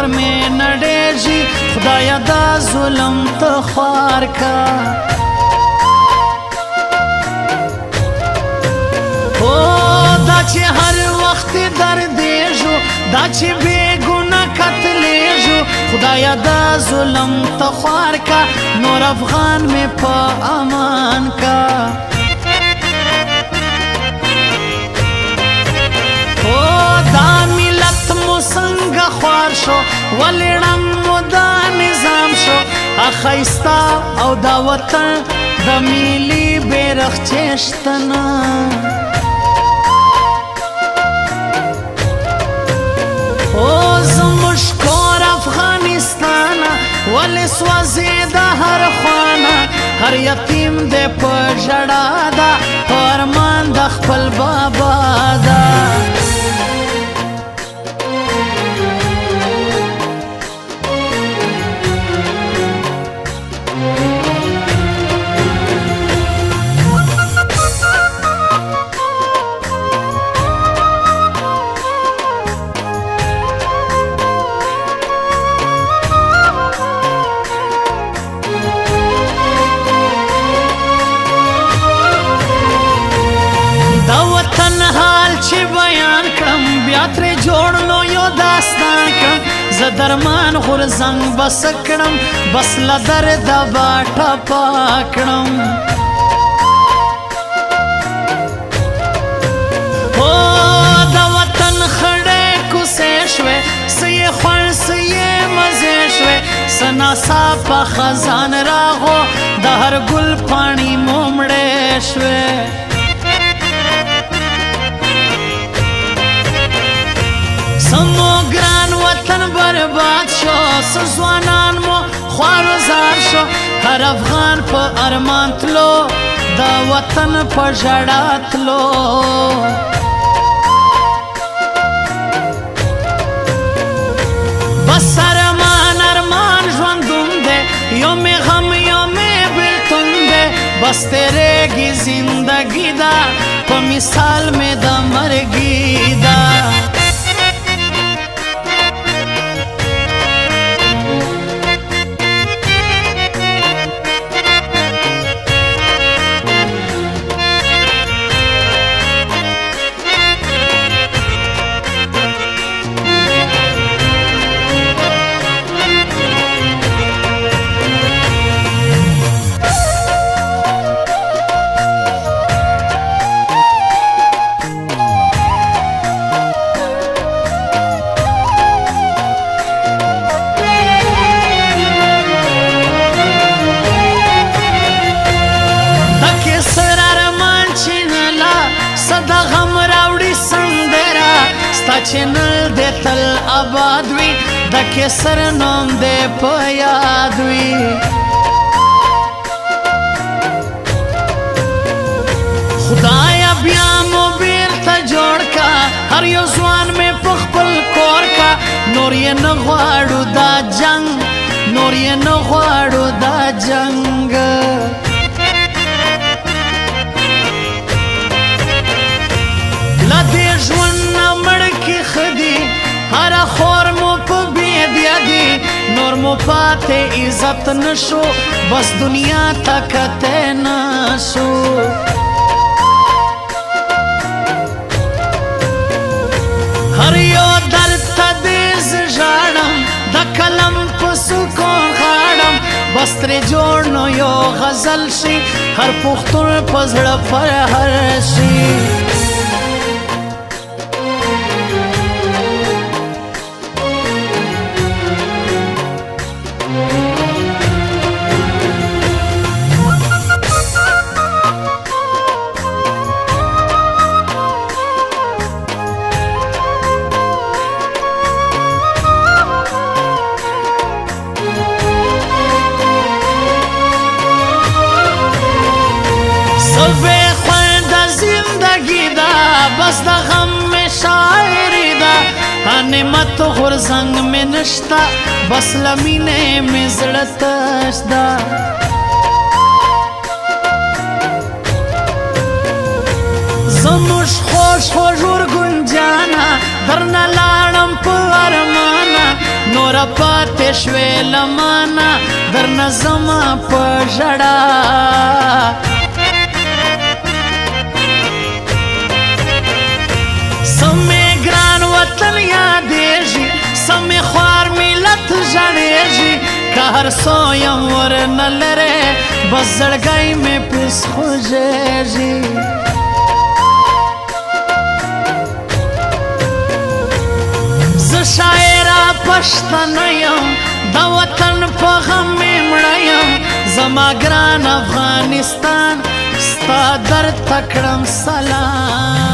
نور می نډېږي خدایا دا ظلم ته خوار کا دا چې هر وخت دردېږو دا چې بې ګناه قتلېږو خدایا دا ظلم ته خوار کا نور افغان مې په امان کا دا ملت مو څنګه خوار شو ولې ړنګ مو دا نظام شو ښایسته او دا وطن د ملي بیرغچې شته نه زموږ کور افغانستانه ولې سوځېده هر خانه هر یتیم دی په ژړا ده په ارمان د خپل بابا ده ترې جوړ نو یو داستان کړم زه درمان غورځنګ بس کړم بس له درده به ټپه کړم د وطن خړې کوڅې شوې څه یې خوړ څه یې مزې شوې څه ناڅاپه خزان راغو د هر ګل پاڼې مو مړې شوې سمو ګران وطن برباد شو ځوانان مو خوارزار شو هر افغان په ارمان تلو دا وطن په ژړا تلو بس ارمان ارمان ژوندون دی یو مې غم یو مې بېلتون دی بس تېرېږي زندګي ده په مثال مې د مرګي ده چینل دې تل آباد وي د کیسر نوم دې په یاد وي خدایا بیا مو بیرته جوړ کا هر یو ځوان مې په خپل کور کا نور یې نه غواړو دا جنګ نور یې نه غواړو دا جنګ له دې ژوند نه مړ کې ښه دي هره خور مو په بېدیا دي نور مو پاتې عزت نشو بس دنیا ته کتی نشو هر یو درد ته دې زه ژاړم د قلم په سکون غاړم بس ترې جوړ نو یو غزل شي هر پښتون په زړه فرهر شي بس د غم میں شاعری دا نعمت غورځنګ میں نشتا بس لمینه میں زړه تش دا زموږ خوش خوږ ورګون جانا درنه لاړم په ارمانه نور نور پاتې شوې لمانه درنه زما په ژړا سمې ګران وطن یادېږي سمې خوار ملت ژړېږي که هر څو یم ورنه لرې بس زړګی مې پس خوږېږي زه شاعره پښتنه یم د وطن په غم مې مړه یم زما ګران افغانستان ستا درد ته کړم سلام